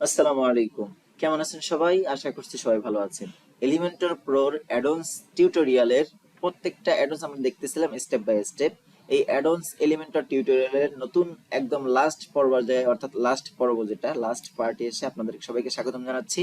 আসসালামু আলাইকুম। কেমন আছেন সবাই? আশা করছি সবাই ভালো আছেন। এলিমেন্টর প্রোর অ্যাডন্স টিউটোরিয়ালের প্রত্যেকটা অ্যাডন্স আমরা দেখতেছিলাম স্টেপ বাই স্টেপ। এই অ্যাডন্স এলিমেন্টর টিউটোরিয়ালের নতুন একদম লাস্ট পর্যায়ে অর্থাৎ লাস্ট পর্ব যেটা লাস্ট পার্টে এসে আপনাদের সবাইকে স্বাগতম জানাচ্ছি।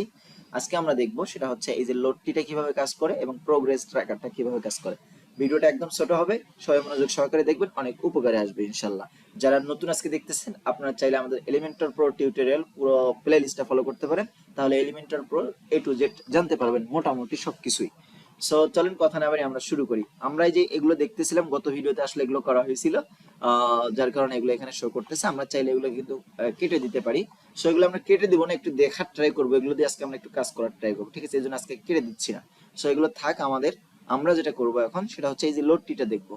আজকে আমরা দেখব সেটা হচ্ছে এই যে লোডটিটা কিভাবে কাজ করে এবং প্রোগ্রেস ট্র্যাকারটা কিভাবে কাজ করে। ভিডিওটা একদম ছোট হবে, সবাই মনোযোগ সহকারে দেখবেন, অনেক উপকারে আসবে ইনশাল্লাহ। যারা নতুন আজকে দেখতেছেন আপনারা চাইলে আমাদের এলিমেন্টর প্রো টিউটোরিয়াল পুরো প্লে লিস্টটা ফলো করতে পারেন, তাহলে Elementor pro A to Z জানতে পারবেন মোটামুটি সবকিছুই। সো চলেন কথা না বাড়ি আমরা শুরু করি। আমরা এই যে এগুলো দেখতেছিলাম গত ভিডিওতে আসলে এগুলো করা হয়েছিল, যার কারণে এগুলো এখানে শো করতেছে। আমরা চাইলে এগুলো কিন্তু কেটে দিতে পারি। সো এগুলো আমরা কেটে দিব না, একটু দেখার ট্রাই করবো, এগুলো দিয়ে আজকে আমরা একটু কাজ করার ট্রাই করবো, ঠিক আছে? এই জন্য আজকে কেটে দিচ্ছি না। সো এগুলো থাক আমাদের। আমরা যেটা করবো এখন সেটা হচ্ছে এই যে লোডটিটা দেখবো।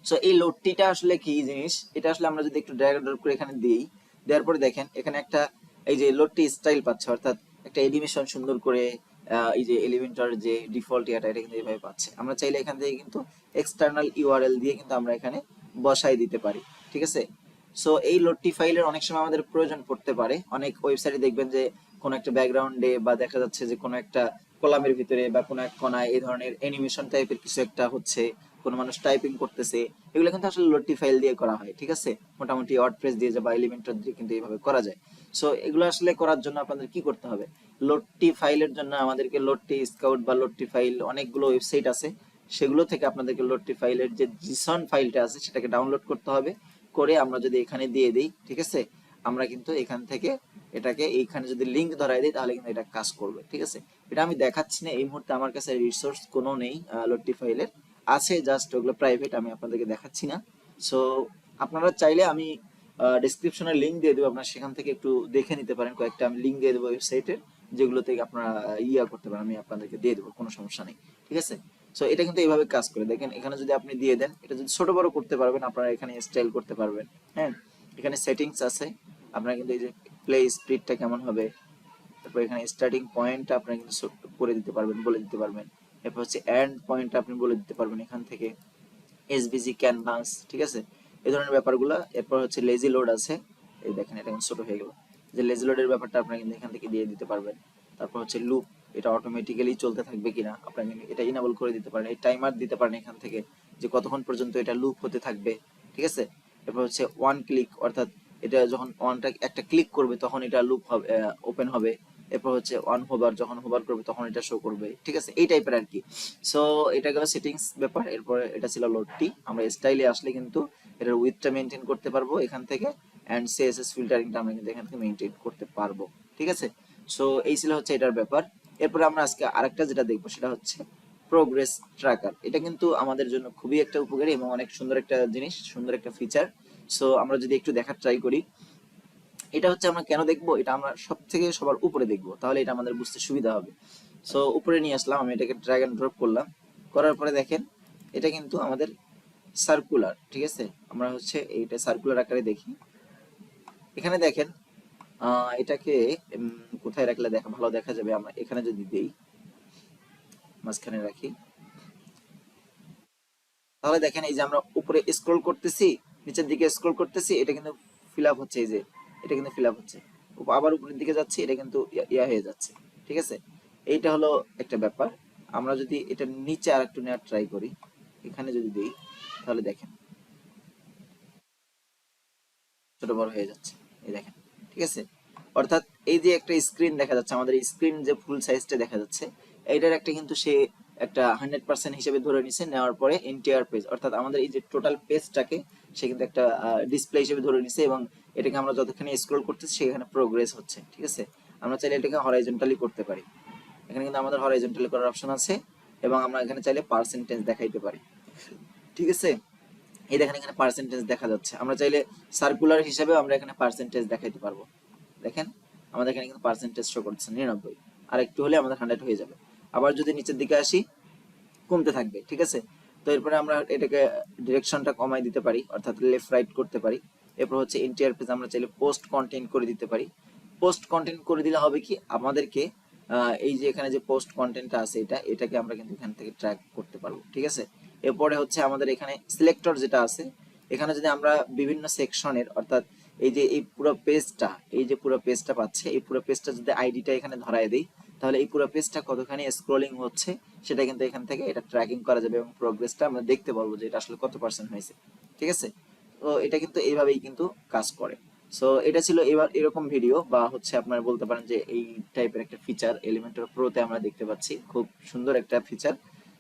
সো এই লোডটিটা আসলে কি জিনিস, এটা আসলে আমরা যদি একটু ড্র্যাগ ড্রপ করে এখানে দিই, দেওয়ার পরে দেখেন এখানে একটা এই যে লোডটি স্টাইল পাচ্ছে, অর্থাৎ একটা এনিমেশন সুন্দর করে এই যে এলিমেন্টর যে ডিফল্ট এটা কিন্তু এইভাবে পাচ্ছে। আমরা চাইলে এখান থেকে কিন্তু এক্সটার্নাল ইউআরএল দিয়ে কিন্তু আমরা এখানে বসাই দিতে পারি, ঠিক আছে? সো এই লোডটি ফাইলের অনেক সময় আমাদের প্রয়োজন পড়তে পারে। অনেক ওয়েবসাইটে দেখবেন যে কোনো একটা ব্যাকগ্রাউন্ডে বা দেখা যাচ্ছে যে কোনো একটা কলামের ভিতরে বা কোনো এক কোনায় এই ধরনের অ্যানিমেশন টাইপের কিছু একটা হচ্ছে, কোনো মানুষ টাইপিং করতেছে, এগুলো কিন্তু আসলে লোডটি ফাইল দিয়ে করা হয়, ঠিক আছে? মোটামুটি ওয়ার্ডপ্রেস দিয়ে বা এলিমেন্টর দিয়ে কিন্তু এইভাবে করা যায়। সো এগুলো আসলে করার জন্য আপনাদের কি করতে হবে? লোডটি ফাইলের জন্য আমাদেরকে লোডটি স্কাউট বা লোডটি ফাইল অনেকগুলো ওয়েবসাইট আছে, সেগুলো থেকে আপনাদেরকে লোডটি ফাইলের যে জিসন ফাইলটা আছে সেটাকে ডাউনলোড করতে হবে। করে আমরা যদি এখানে দিয়ে দিই, ঠিক আছে, আমরা কিন্তু এখান থেকে এটাকে এইখানে যদি লিংক ধরাই দিই তাহলে কিন্তু এটা কাজ করবে, ঠিক আছে? এটা আমি দেখাচ্ছি না এই মুহূর্তে, আমার কাছে রিসোর্স কোনো নেই লোডটি ফাইলের, আছে জাস্ট ওগুলো প্রাইভেট, আমি আপনাদেরকে দেখাচ্ছি না। সো আপনারা চাইলে আমি ডেসক্রিপশনে লিংক দিয়ে দেবো, আপনারা সেখান থেকে একটু দেখে নিতে পারেন। কয়েকটা আমি লিংক দিয়ে দেবো ওয়েবসাইটের, যেগুলো থেকে আপনারা ইয়া করতে পারেন, আমি আপনাদেরকে দিয়ে দেবো, কোনো সমস্যা নেই, ঠিক আছে? সো এটা কিন্তু এইভাবে কাজ করে দেখেন, এখানে যদি আপনি দিয়ে দেন, এটা যদি ছোট বড় করতে পারবেন, আপনারা এখানে স্টাইল করতে পারবেন। হ্যাঁ, এখানে সেটিংস আছে, আপনারা কিন্তু এই যে প্লে স্পিডটা কেমন হবে, তারপর এখানে স্টার্টিং পয়েন্টটা আপনি কিন্তু করে দিতে পারবেন, বলে দিতে পারবেন। এরপর হচ্ছে এন্ড পয়েন্টটা আপনি বলে দিতে পারবেন এখান থেকে। এসভিজি ক্যানভাস, ঠিক আছে, এই ধরনের ব্যাপারগুলো। এরপর হচ্ছে লেজি লোড আছে, এই দেখেন এটা কিন্তু ছোট হয়ে গেল, যে লেজি লোডের ব্যাপারটা আপনারা কিন্তু এখান থেকে দিয়ে দিতে পারবেন। তারপর হচ্ছে লুপ, এটা অটোমেটিক্যালি চলতে থাকবে কিনা আপনারা কিন্তু এটা ইনেবল করে দিতে পারেন। এই টাইমার দিতে পারেন এখান থেকে, যে কতক্ষণ পর্যন্ত এটা লুপ হতে থাকবে, ঠিক আছে? এরপর হচ্ছে ওয়ান ক্লিক, অর্থাৎ এটা যখন ওয়ানটা একটা ক্লিক করবে তখন এটা লুপ হবে, ওপেন হবে। এরপর হচ্ছে ওয়ান হোভার, যখন হোভার করবে তখন এটা শো করবে, ঠিক আছে? এই টাইপের আর কি। সো এটা গেল সেটিংস ব্যাপার। এরপরে এটা ছিল লোডটি। আমরা স্টাইলে আসলে কিন্তু এটার উইথটা মেনটেন করতে পারবো এখান থেকে, এন্ড সিএসএস ফিল্টারিংটা আমরা কিন্তু এখান থেকে মেনটেন করতে পারবো, ঠিক আছে? সো এই ছিল হচ্ছে এটার ব্যাপার। এরপরে আমরা আজকে আরেকটা যেটা দেখবো সেটা হচ্ছে প্রোগ্রেস ট্র্যাকার। এটা কিন্তু আমাদের জন্য খুবই একটা উপকারী এবং অনেক সুন্দর একটা জিনিস, সুন্দর একটা ফিচার। সো আমরা যদি একটু দেখার ট্রাই করি, এটা হচ্ছে আমরা কেন দেখবো, এটা আমরা সব থেকে সবার উপরে দেখবো, তাহলে এটা আমাদের বুঝতে সুবিধা হবে। সো উপরে নিয়ে আসলাম, আমি এটাকে ড্র্যাগ এন্ড ড্রপ করলাম, করার পরে দেখেন এটা কিন্তু আমাদের সার্কুলার, ঠিক আছে? আমরা হচ্ছে এইটা সার্কুলার আকারে দেখি। এখানে দেখেন এটাকে কোথায় রাখলে ভালো দেখা যাবে, আমরা এখানে যদি দেই, মাঝখানে রাখি, তাহলে দেখেন এই যে আমরা উপরে স্ক্রল করতেছি, নিচের দিকে স্ক্রল করতেছি, এটা কিন্তু ফিল আপ হচ্ছে, এই যে এটা কিন্তু ফিল আপ হচ্ছে। আবার উপরের দিকে যাচ্ছে, এটা কিন্তু ইয়া হয়ে যাচ্ছে, ঠিক আছে? এইটা হলো একটা ব্যাপার। আমরা যদি এটা নিচে আর একটু নেওয়ার ট্রাই করি, এখানে যদি দিই, তাহলে দেখেন ছোট বড় হয়ে যাচ্ছে, এই দেখেন, ঠিক আছে? অর্থাৎ এই যে একটা স্ক্রিন দেখা যাচ্ছে, আমাদের স্ক্রিন যে ফুল সাইজটা দেখা যাচ্ছে, এইটার একটা কিন্তু সে একটা 100% হিসেবে ধরে নিছে, নেওয়ার পরে এন্টায়ার পেজ, অর্থাৎ আমাদের এই যে টোটাল পেজটাকে সে কিন্তু একটা ডিসপ্লে হিসেবে ধরে নিছে, এবং এটাকে আমরা যতখানি স্ক্রল করতেছি সেখানে প্রোগ্রেস হচ্ছে, ঠিক আছে? আমরা চাইলে এটাকে হরাইজন্টালি করতে পারি, এখানে কিন্তু আমাদের হরাইজন্টালি করার অপশন আছে, এবং আমরা এখানে চাইলে পার্সেন্টেজ দেখাইতে পারি, ঠিক আছে? এই দেখেন এখানে পার্সেন্টেজ দেখা যাচ্ছে, আমরা চাইলে সার্কুলার হিসেবে আমরা এখানে পার্সেন্টেজ দেখাইতে পারবো। দেখেন আমাদের এখানে কিন্তু পার্সেন্টেজ শো করছে 99, আর একটু হলে আমাদের 100 হয়ে যাবে। আবার যদি নিচের দিকে আসি, কমতে থাকবে, ঠিক আছে? তো এরপরে আমরা এটাকে ডিরেকশনটা কমাই দিতে পারি, অর্থাৎ লেফট রাইট করতে পারি। এরপর হচ্ছে ইন্টার পেজ আমরা চাইলে পোস্ট কন্টেন্ট করে দিতে পারি। পোস্ট কন্টেন্ট করে দিলে হবে কি, আমাদেরকে এই যে এখানে যে পোস্ট কন্টেন্টটা আছে এটাকে আমরা কিন্তু এখান থেকে ট্র্যাক করতে পারবো, ঠিক আছে? এরপরে হচ্ছে আমাদের এখানে সিলেক্টর যেটা আছে, এখানে যদি আমরা বিভিন্ন সেকশনের, অর্থাৎ এই যে এই পুরো পেজটা, এই যে পুরো পেজটা পাচ্ছে, এই পুরো পেজটা যদি আইডিটা এখানে ধরায় দেই, তাহলে এই পুরো পেজটা কতখানি স্ক্রলিং হচ্ছে সেটা কিন্তু এখান থেকে এটা ট্র্যাকিং করা যাবে এবং প্রোগ্রেসটা আমরা দেখতে পারবো যে এটা আসলে কত পার্সেন্ট হয়েছে। ঠিক আছে, তো এটা কিন্তু এইভাবেই কিন্তু কাজ করে। সো এটা ছিল এবার এরকম ভিডিও, বা হচ্ছে আপনারা বলতে পারেন যে এই টাইপের একটা ফিচার এলিমেন্টর প্রোতে আমরা দেখতে পাচ্ছি, খুব সুন্দর একটা ফিচার।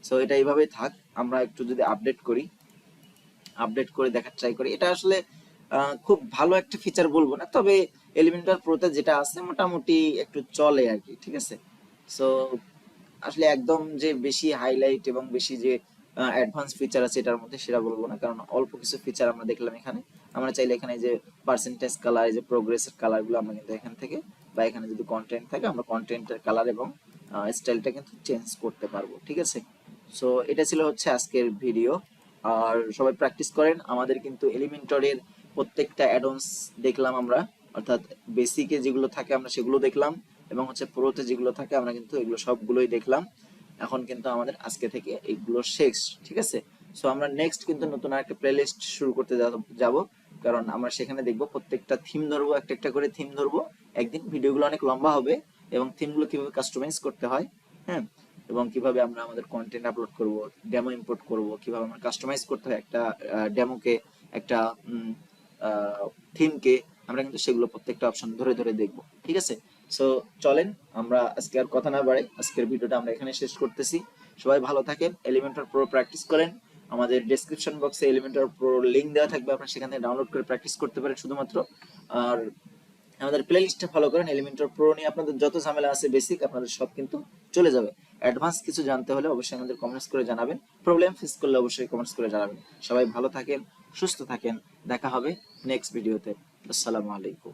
সো এটা এইভাবেই থাক, আমরা একটু যদি আপডেট করে দেখার ট্রাই করি। এটা আসলে খুব ভালো একটা ফিচার বলবো না, তবে এলিমেন্টর প্রোতে যেটা আছে মোটামুটি একটু চলে আর কি। ঠিক আছে, সো আসলে একদম যে বেশি হাইলাইট এবং বেশি যে অ্যাডভান্স ফিচার আছে এটার মধ্যে সেটা বলবো না, কারণ অল্প কিছু ফিচার আমরা দেখলাম এখানে। আমরা চাইলে এখানে যে পার্সেন্টেজ কালার, যে প্রোগ্রেসের কালার গুলো আমরা কিন্তু এখান থেকে, বা এখানে যদি কন্টেন্ট থাকে আমরা কন্টেন্টের কালার এবং স্টাইলটা কিন্তু চেঞ্জ করতে পারবো। ঠিক আছে, সো এটা ছিল হচ্ছে আজকের ভিডিও। আর সবাই প্র্যাকটিস করেন। আমাদের কিন্তু এলিমেন্টরের প্রত্যেকটা অ্যাডন্স দেখলাম আমরা, অর্থাৎ বেসিকে যেগুলো থাকে আমরা সেগুলো দেখলাম, এবং হচ্ছে প্রোতে যেগুলো থাকে আমরা কিন্তু এগুলো সবগুলোই দেখলাম। এখন কিন্তু আমাদের আজকে থেকে এগুলো শেষ। ঠিক আছে, সো আমরা নেক্সট কিন্তু নতুন একটা প্লেলিস্ট শুরু করতে যাব, কারণ আমরা সেখানে দেখব প্রত্যেকটা থিম ধরবো, একটা একটা করে থিম ধরবো। একদিন ভিডিওগুলো অনেক লম্বা হবে, এবং থিমগুলো কিভাবে কাস্টমাইজ করতে হয়, হ্যাঁ, এবং কিভাবে আমরা আমাদের কন্টেন্ট আপলোড করব, ডেমো ইম্পোর্ট করব, কিভাবে আমরা কাস্টমাইজ করতে হয় একটা ডেমোকে, একটা থিমকে, আমরা কিন্তু সেগুলো প্রত্যেকটা অপশন ধরে ধরে দেখব। ঠিক আছে, সো চলেন আমরা আজকে আর কথা না বাড়াই, আজকের ভিডিওটা আমরা এখানে শেষ করতেছি। সবাই ভালো থাকেন, এলিমেন্টর প্রো প্র্যাকটিস করেন। আমাদের ডেসক্রিপশন বক্সে এলিমেন্টর প্রো লিংক দেওয়া থাকবে, আপনারা সেখান থেকে ডাউনলোড করে প্র্যাকটিস করতে পারেন শুধুমাত্র। আর আমাদের প্লে লিস্টটা ফলো করেন। এলিমেন্টর প্রো নিয়ে আপনাদের যত ঝামেলা আছে বেসিক আপনাদের সব কিন্তু চলে যাবে। অ্যাডভান্স কিছু জানতে হলে অবশ্যই আমাদের কমেন্টস করে জানাবেন, প্রবলেম ফেস করলে অবশ্যই কমেন্টস করে জানাবেন। সবাই ভালো থাকেন, সুস্থ থাকেন, দেখা হবে নেক্সট ভিডিওতে। আসসালামু আলাইকুম।